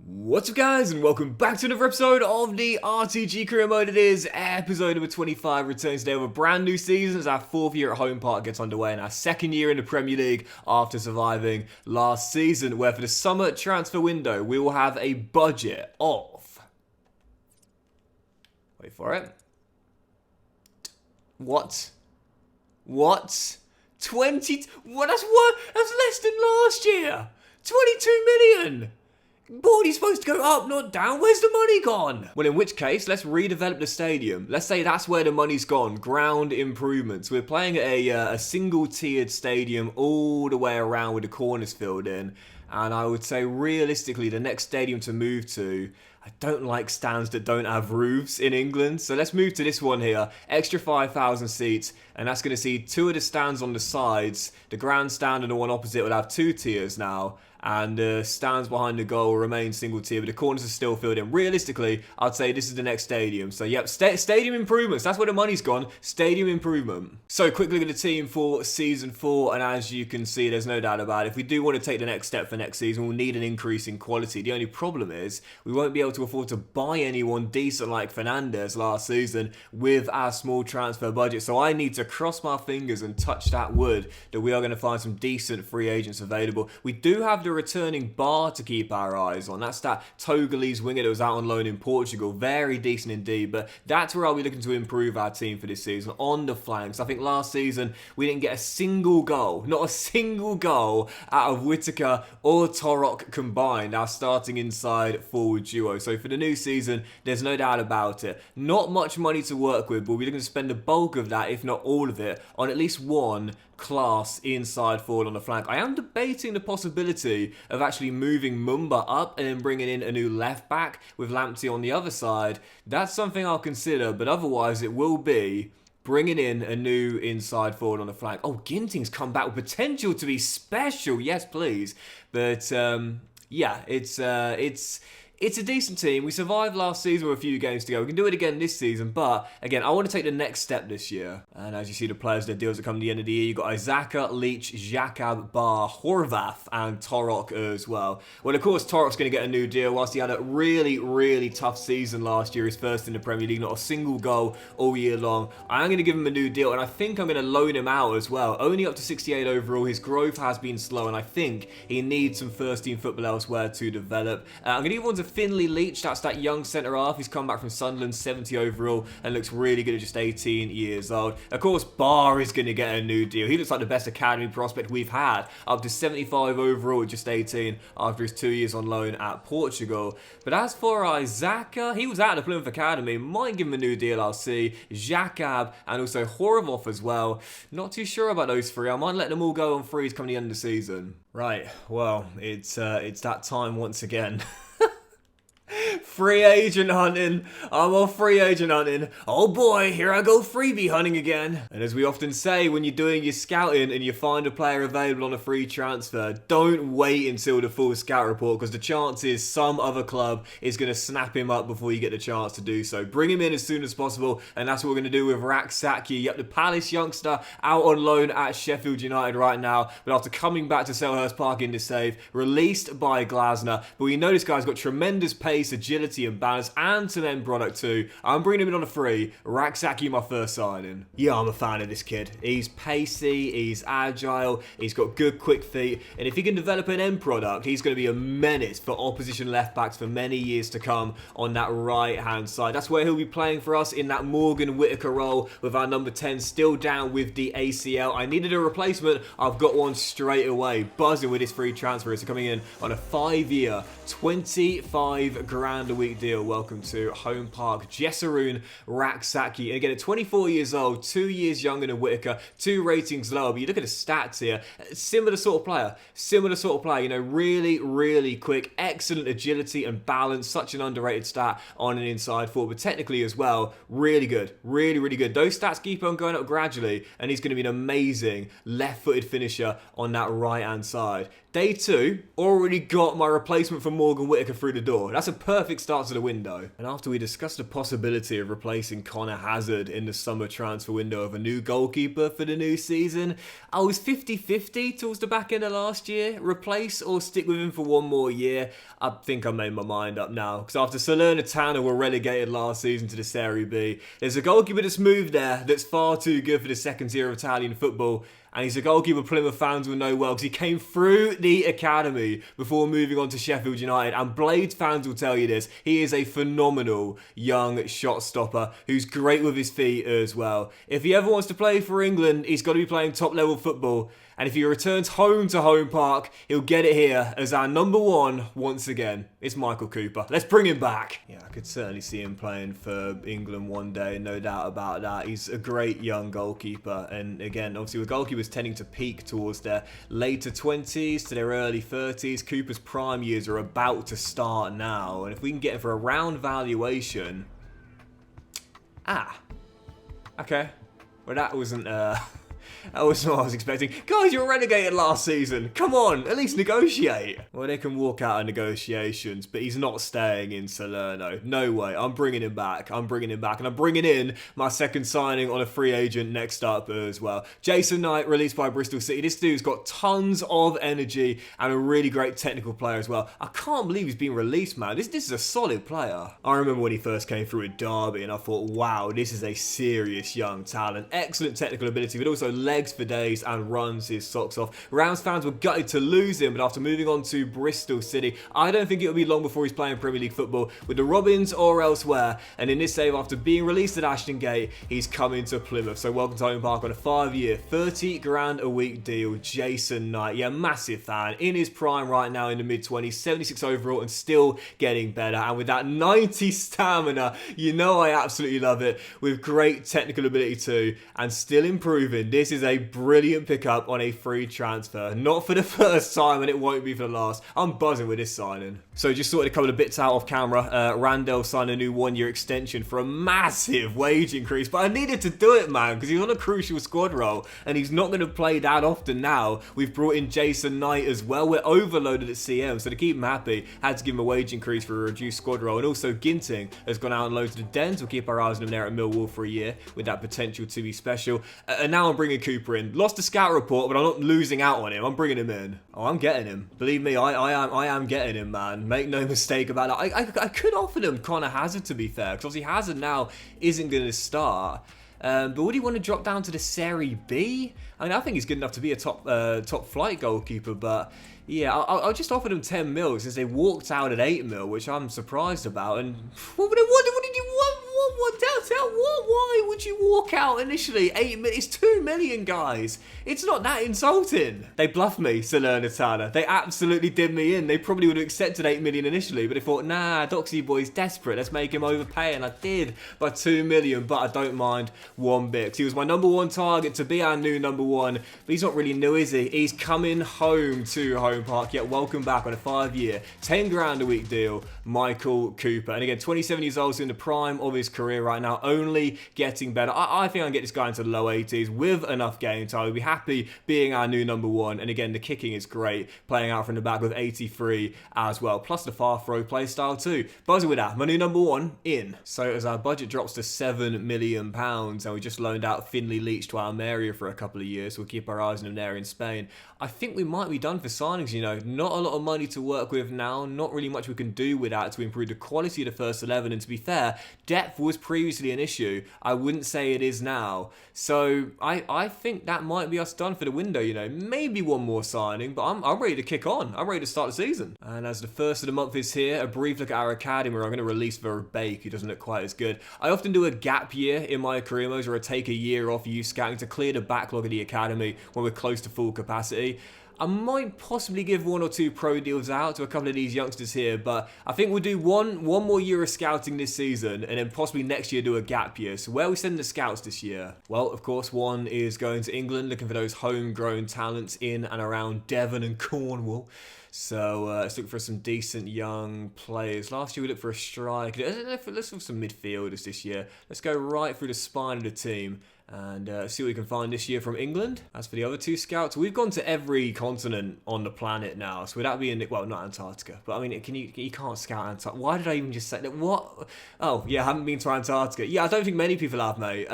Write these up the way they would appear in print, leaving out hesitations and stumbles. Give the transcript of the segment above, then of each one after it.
What's up guys, and welcome back to another episode of the RTG career mode. It is episode number 25, returns today with a brand new season as our fourth year at Home Park gets underway and our second year in the Premier League after surviving last season, where for the summer transfer window we will have a budget of, wait for it, what, 20, what, that's less than last year, 22 million. Body's supposed to go up, not down. Where's the money gone? Well, in which case, let's redevelop the stadium. Let's say that's where the money's gone. Ground improvements. We're playing at a single-tiered stadium all the way around with the corners filled in. And I would say, realistically, the next stadium to move to, I don't like stands that don't have roofs in England. So let's move to this one here. Extra 5,000 seats. And that's going to see two of the stands on the sides. The grandstand and the one opposite will have two tiers now. And the stands behind the goal will remain single tier, but the corners are still filled in. Realistically, I'd say this is the next stadium. So, yep, stadium improvements. That's where the money's gone. Stadium improvement. So, quick look at the team for Season 4. And as you can see, there's no doubt about it. If we do want to take the next step for next season, we'll need an increase in quality. The only problem is we won't be able to afford to buy anyone decent like Fernandes last season with our small transfer budget. So, I need to cross my fingers and touch that wood that we are going to find some decent free agents available. We do have the returning Bar to keep our eyes on. That's that Togolese winger that was out on loan in Portugal. Very decent indeed, but that's where I'll be looking to improve our team for this season, on the flanks. I think last season we didn't get a single goal, not a single goal out of Whittaker or Torok combined, our starting inside forward duo. So for the new season, there's no doubt about it. Not much money to work with, but we're looking to spend the bulk of that, if not all of it, on at least one class inside forward on the flank. I am debating the possibility of actually moving Mumba up and then bringing in a new left back with Lamptey on the other side. That's something I'll consider, but otherwise it will be bringing in a new inside forward on the flank. Oh, Ginting's come back with potential to be special. Yes, please. But yeah, it's a decent team. We survived last season with a few games to go. We can do it again this season, but again, I want to take the next step this year. And as you see the players, their deals that come to the end of the year, you've got Isaka, Leach, Jakab, Bar, Horvath, and Torok as well. Well, of course, Torok's going to get a new deal whilst he had a really, really tough season last year. His first in the Premier League, not a single goal all year long. I am going to give him a new deal, and I think I'm going to loan him out as well. Only up to 68 overall. His growth has been slow, and I think he needs some first-team football elsewhere to develop. I'm going to give one to Finley Leach. That's that young centre-half. He's come back from Sunderland, 70 overall, and looks really good at just 18 years old. Of course, Bar is going to get a new deal. He looks like the best academy prospect we've had, up to 75 overall at just 18 after his 2 years on loan at Portugal. But as for Isaka, he was out of the Plymouth Academy. Might give him a new deal, I'll see. Jakab and also Horvath as well. Not too sure about those three. I might let them all go on freeze come the end of the season. Right, well, it's that time once again. Free agent hunting. I'm off free agent hunting. Oh boy, here I go freebie hunting again. And as we often say, when you're doing your scouting and you find a player available on a free transfer, don't wait until the full scout report, because the chance is some other club is going to snap him up before you get the chance to do so. Bring him in as soon as possible, and that's what we're going to do with Raksaki. Yep, the Palace youngster out on loan at Sheffield United right now, but after coming back to Selhurst Park in the save, released by Glasner. But we know this guy's got tremendous pace, agility and balance, and to end product too. I'm bringing him in on a free. Raksaki, my first signing. Yeah, I'm a fan of this kid. He's pacey, he's agile, he's got good quick feet, and if he can develop an end product, he's going to be a menace for opposition left backs for many years to come on that right hand side. That's where he'll be playing for us in that Morgan Whittaker role, with our number 10 still down with the ACL. I needed a replacement. I've got one straight away. Buzzing with this free transfer. So coming in on a 5-year, 25 grand a week deal. Welcome to Home Park. Jesarun Raksaki. And again, at 24 years old, 2 years younger than Whittaker, 2 ratings lower. But you look at the stats here, similar sort of player. Similar sort of player, you know, really, really quick, excellent agility and balance. Such an underrated stat on an inside forward. But technically as well, really good. Really, really good. Those stats keep on going up gradually, and he's going to be an amazing left-footed finisher on that right-hand side. Day 2, already got my replacement for Morgan Whittaker through the door. That's a perfect start to the window. And after we discussed the possibility of replacing Connor Hazard in the summer transfer window of a new goalkeeper for the new season, I was 50-50 towards the back end of last year. Replace or stick with him for one more year. I think I made my mind up now, because after Salernitana were relegated last season to the Serie B, there's a goalkeeper that's moved there that's far too good for the second tier of Italian football. And he's a goalkeeper Plymouth fans will know well because he came through the academy before moving on to Sheffield United. And Blades fans will tell you this. He is a phenomenal young shot stopper who's great with his feet as well. If he ever wants to play for England, he's got to be playing top level football. And if he returns home to Home Park, he'll get it here as our number one once again. It's Michael Cooper. Let's bring him back. Yeah, I could certainly see him playing for England one day, no doubt about that. He's a great young goalkeeper. And again, obviously with goalkeepers tending to peak towards their later 20s to their early 30s, Cooper's prime years are about to start now. And if we can get him for a round valuation... Okay. Well, that wasn't... That wasn't what I was expecting. Guys, you were relegated last season. Come on, at least negotiate. Well, they can walk out of negotiations, but he's not staying in Salerno. No way. I'm bringing him back. I'm bringing him back. And I'm bringing in my second signing on a free agent next up as well. Jason Knight, released by Bristol City. This dude's got tons of energy and a really great technical player as well. I can't believe he's been released, man. This is a solid player. I remember when he first came through at Derby and I thought, wow, this is a serious young talent. Excellent technical ability, but also legs for days and runs his socks off. Rams fans were gutted to lose him, but after moving on to Bristol City, I don't think it'll be long before he's playing Premier League football with the Robins or elsewhere. And in this save, after being released at Ashton Gate, he's coming to Plymouth. So welcome to Home Park on a 5-year, 30 grand a week deal. Jason Knight, yeah, massive fan. In his prime right now in the mid-20s, 76 overall and still getting better. And with that 90 stamina, you know I absolutely love it. With great technical ability too, and still improving. This is a brilliant pickup on a free transfer. Not for the first time, and it won't be for the last. I'm buzzing with this signing. So just sorted a couple of bits out off camera. Randall signed a new 1-year extension for a massive wage increase, but I needed to do it, man, because he's on a crucial squad role, and he's not going to play that often now. We've brought in Jason Knight as well. We're overloaded at CM, so to keep him happy, had to give him a wage increase for a reduced squad role. And also Ginting has gone out and loaded to the Dens. We'll keep our eyes on him there at Millwall for a year with that potential to be special. And now I'm bringing Cooper in. Lost the scout report, but I'm not losing out on him. I'm bringing him in. Oh, I'm getting him. Believe me, I am getting him, man. Make no mistake about it. I could offer them Connor Hazard, to be fair, because obviously Hazard now isn't going to start. But would he want to drop down to the Serie B? I mean, I think he's good enough to be a top flight goalkeeper, but yeah, I'll just offer them 10 mil since they walked out at 8 mil, which I'm surprised about. And what did you want? Why would you walk out initially? 8 million, it's 2 million, guys. It's not that insulting. They bluffed me, Salernitana. They absolutely did me in. They probably would have accepted 8 million initially, but they thought, nah, Docksy boy's desperate. Let's make him overpay, and I did by 2 million, but I don't mind one bit. 'Cause he was my number one target to be our new number one, but he's not really new, is he? He's coming home to Home Park. Yet welcome back on a 5-year, 10 grand a week deal, Michael Cooper. And again, 27 years old, so in the prime of his career right now, only getting better. I think I can get this guy into the low 80s with enough game time. We'll be happy being our new number one. And again, the kicking is great, playing out from the back with 83 as well, plus the far throw play style too. Buzzing with that, my new number one in. So as our budget drops to £7 million, and we just loaned out Finley Leach to Almeria for a couple of years, so we'll keep our eyes on him there in Spain. I think we might be done for signings, you know. Not a lot of money to work with now, not really much we can do with that to improve the quality of the first 11, and to be fair, depth was previously an issue. I wouldn't say it is now. So I think that might be us done for the window, you know. Maybe one more signing, but I'm ready to kick on. I'm ready to start the season. And as the first of the month is here, a brief look at our academy where I'm going to release Verbeek, who doesn't look quite as good. I often do a gap year in my career modes where I take a year off youth scouting to clear the backlog of the academy when we're close to full capacity. I might possibly give 1 or 2 pro deals out to a couple of these youngsters here, but I think we'll do one more year of scouting this season, and then possibly next year do a gap year. So where are we sending the scouts this year? Well, of course, one is going to England, looking for those homegrown talents in and around Devon and Cornwall. So let's look for some decent young players. Last year we looked for a striker. Let's look for some midfielders this year. Let's go right through the spine of the team and see what we can find this year from England. As for the other 2 scouts, we've gone to every continent on the planet now. So without being, well, not Antarctica, but I mean, you can't scout Antarctica. Why did I even just say that? What? Oh, yeah, I haven't been to Antarctica. Yeah, I don't think many people have, mate.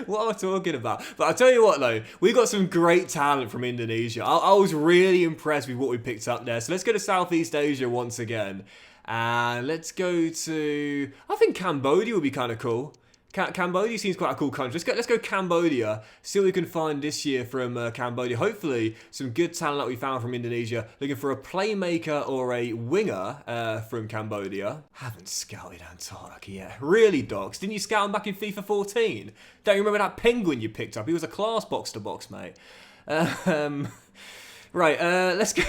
What am I talking about? But I'll tell you what, though, we got some great talent from Indonesia. I was really impressed with what we picked up there. So let's go to Southeast Asia once again. And let's go to, I think Cambodia would be kind of cool. Cambodia seems quite a cool country. Let's go Cambodia. See what we can find this year from Cambodia. Hopefully, some good talent that we found from Indonesia. Looking for a playmaker or a winger from Cambodia. Haven't scouted Antarctica yet. Really, Docs? Didn't you scout him back in FIFA 14? Don't you remember that penguin you picked up? He was a class box-to-box, mate. Right, let's go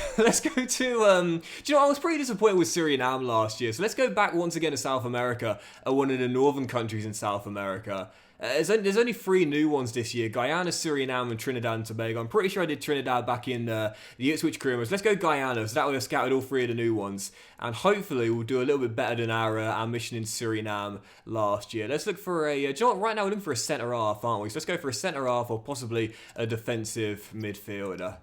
to, do you know, I was pretty disappointed with Suriname last year, so let's go back once again to South America, one of the northern countries in South America. There's only 3 new ones this year, Guyana, Suriname, and Trinidad and Tobago. I'm pretty sure I did Trinidad back in the Ipswich Creamers. Let's go Guyana, so that way I've scouted all 3 of the new ones, and hopefully we'll do a little bit better than our mission in Suriname last year. Let's look for a, do you know what, right now we're looking for a centre-half, aren't we? So let's go for a centre-half or possibly a defensive midfielder.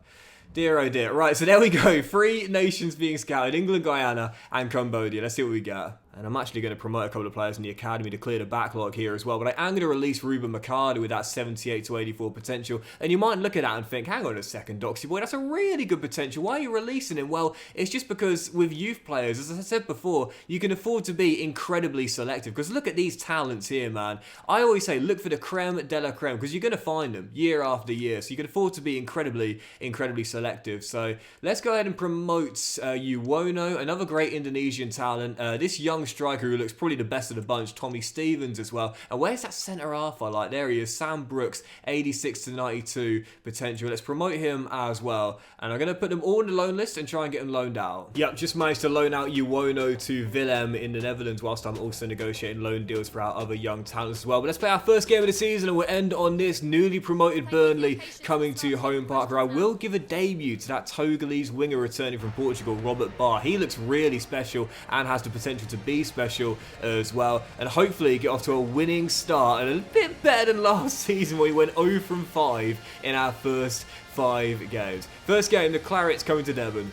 Dear oh dear. Right, so there we go. 3 nations being scouted. England, Guyana, and Cambodia. Let's see what we get. And I'm actually going to promote a couple of players in the academy to clear the backlog here as well. But I am going to release Ruben Mercado with that 78 to 84 potential. And you might look at that and think, hang on a second, Docksy boy, that's a really good potential. Why are you releasing him? Well, it's just because with youth players, as I said before, you can afford to be incredibly selective. Because look at these talents here, man. I always say, look for the creme de la creme. Because you're going to find them year after year. So you can afford to be incredibly selective. So let's go ahead and promote Yuwono, another great Indonesian talent. This young striker who looks probably the best of the bunch, Tommy Stevens as well. And where's that centre half I like? There he is, Sam Brooks, 86 to 92 potential. Let's promote him as well. And I'm going to put them all on the loan list and try and get them loaned out. Yep, just managed to loan out Yuwono to Willem in the Netherlands whilst I'm also negotiating loan deals for our other young talents as well. But let's play our first game of the season and we'll end on this newly promoted Burnley coming to home park, where I will give a debut to that Togolese winger returning from Portugal, Robert Barr. He looks really special and has the potential to be special as well, and hopefully get off to a winning start and a bit better than last season where we went 0 from 5 in our first 5 games. First game, the Clarets coming to Devon.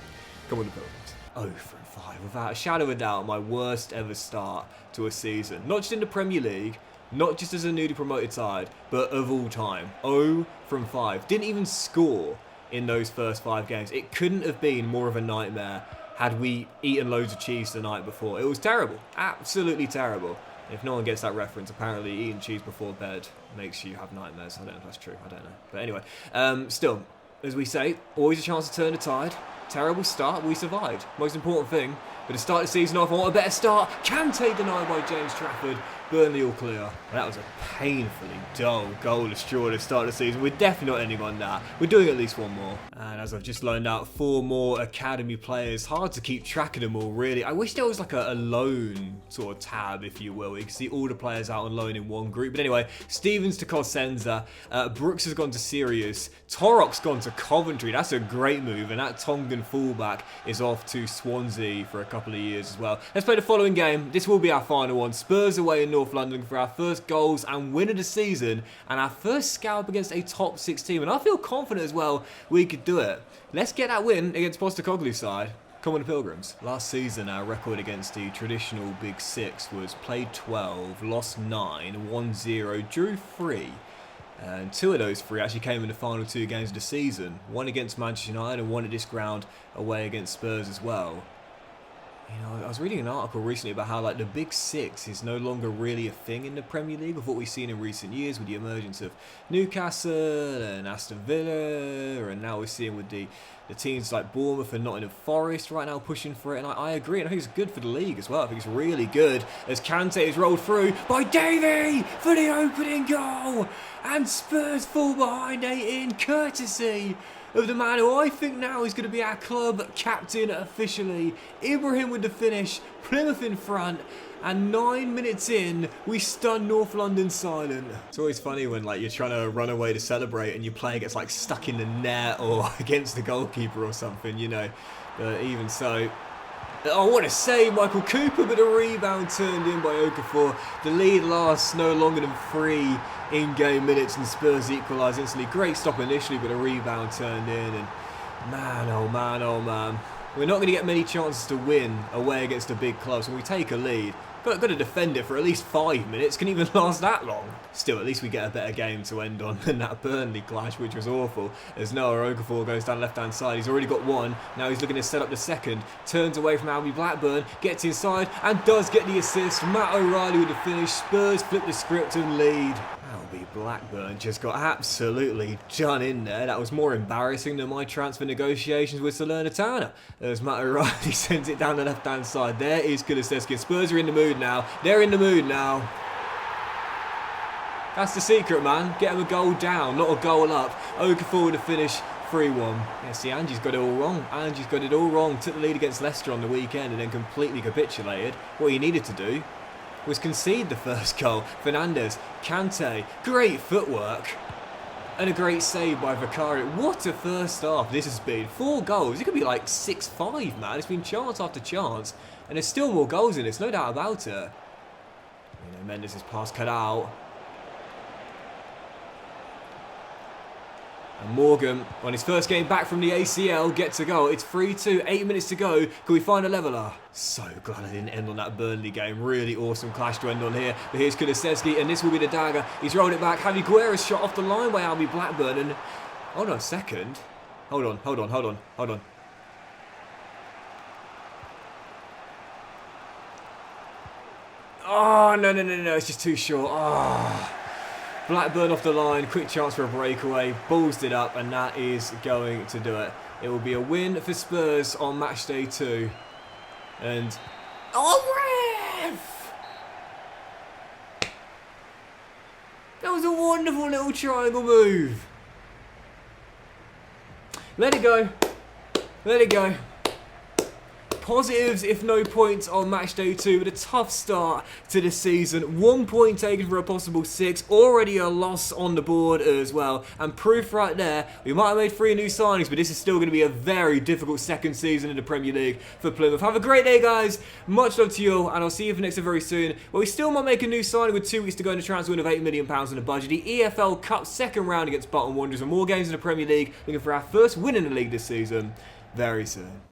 Come on, the Pilgrims. 0 from 5, without a shadow of a doubt, my worst ever start to a season. Not just in the Premier League, not just as a newly promoted side, but of all time. 0 from 5. Didn't even score in those first 5 games. It couldn't have been more of a nightmare had we eaten loads of cheese the night before. It was terrible. Absolutely terrible. If no one gets that reference, apparently eating cheese before bed makes you have nightmares. I don't know if that's true. I don't know. But anyway, still, as we say, always a chance to turn the tide. Terrible start, we survived. Most important thing, but to start the season off, I want a better start. Kante denied by James Trafford. Burnley all clear. That was a painfully dull goalless draw to start the season. We're definitely not ending on that. We're doing at least one more. And as I've just loaned out 4 more academy players, hard to keep track of them all, really. I wish there was like a loan sort of tab, if you will. You can see all the players out on loan in one group. But anyway, Stevens to Cosenza. Brooks has gone to Sirius. Torok's gone to Coventry. That's a great move. And that Tongan fullback is off to Swansea for a couple of years as well. Let's play the following game. This will be our final one. Spurs away in North London for our first goals and win of the season, and our first scalp against a top 6 team, and I feel confident as well we could do it. Let's get that win against Postecoglou's side. Come on, the Pilgrims. Last season, our record against the traditional Big 6 was played 12, lost 9, 1-0, drew 3. And 2 of those 3 actually came in the final 2 games of the season. One against Manchester United and one at this ground away against Spurs as well. You know, I was reading an article recently about how like the Big 6 is no longer really a thing in the Premier League of what we've seen in recent years with the emergence of Newcastle and Aston Villa, and now we're seeing with the teams like Bournemouth and Nottingham Forest right now pushing for it, and I agree, and I think it's good for the league as well. I think it's really good as Kante is rolled through by Davey for the opening goal, and Spurs fall behind 8 in courtesy of the man who I think now is going to be our club captain officially. Ibrahim with the finish, Plymouth in front, and 9 minutes in, we stun North London silent. It's always funny when like you're trying to run away to celebrate and your player gets like stuck in the net or against the goalkeeper or something, you know. But even so, oh, what a save, Michael Cooper, but a rebound turned in by Okafor. The lead lasts no longer than 3 in-game minutes and Spurs equalise instantly. Great stop initially, but a rebound turned in. And man, oh man, oh man. We're not going to get many chances to win away against a big club, so when we take a lead, got to defend it for at least 5 minutes. Can even last that long. Still, at least we get a better game to end on than that Burnley clash, which was awful. As Noah Okafor goes down the left-hand side. He's already got one. Now he's looking to set up the second. Turns away from Albie Blackburn. Gets inside and does get the assist. Matt O'Reilly with the finish. Spurs flip the script and lead. Albie Blackburn just got absolutely done in there. That was more embarrassing than my transfer negotiations with Salernitana. As Matt O'Reilly sends it down the left-hand side. There is Kulusevski. Spurs are in the mood now. They're in the mood now. That's the secret, man. Get him a goal down, not a goal up. Okafor with the finish, 3-1. Yeah, see, Angie's got it all wrong. Angie's got it all wrong. Took the lead against Leicester on the weekend and then completely capitulated. What he needed to do was concede the first goal. Fernandes, Kante, great footwork. And a great save by Vicario. What a first half this has been. 4 goals. It could be like 6-5, man. It's been chance after chance. And there's still more goals in it. There's no doubt about it. You know, Mendes' pass cut out. And Morgan, on his first game back from the ACL, gets a goal. It's 3-2, 8 minutes to go. Can we find a leveller? So glad I didn't end on that Burnley game. Really awesome clash to end on here. But here's Kulusevski, and this will be the dagger. He's rolled it back. Javi Guerra's shot off the line by Albie Blackburn. And hold on a second. Hold on. Oh, no. It's just too short. Oh. Blackburn off the line, quick chance for a breakaway, ballsed it up, and that is going to do it. It will be a win for Spurs on match day 2. And oh, ref! That was a wonderful little triangle move. Let it go. Let it go. Positives, if no points, on match day 2, but a tough start to the season. 1 point taken for a possible 6, already a loss on the board as well, and proof right there. We might have made 3 new signings, but this is still going to be a very difficult second season in the Premier League for Plymouth. Have a great day, guys. Much love to you all, and I'll see you for next very soon. Well, we still might make a new signing with 2 weeks to go in the transfer window of £8 million on the budget. The EFL Cup second round against Bolton Wanderers, and more games in the Premier League. Looking for our first win in the league this season very soon.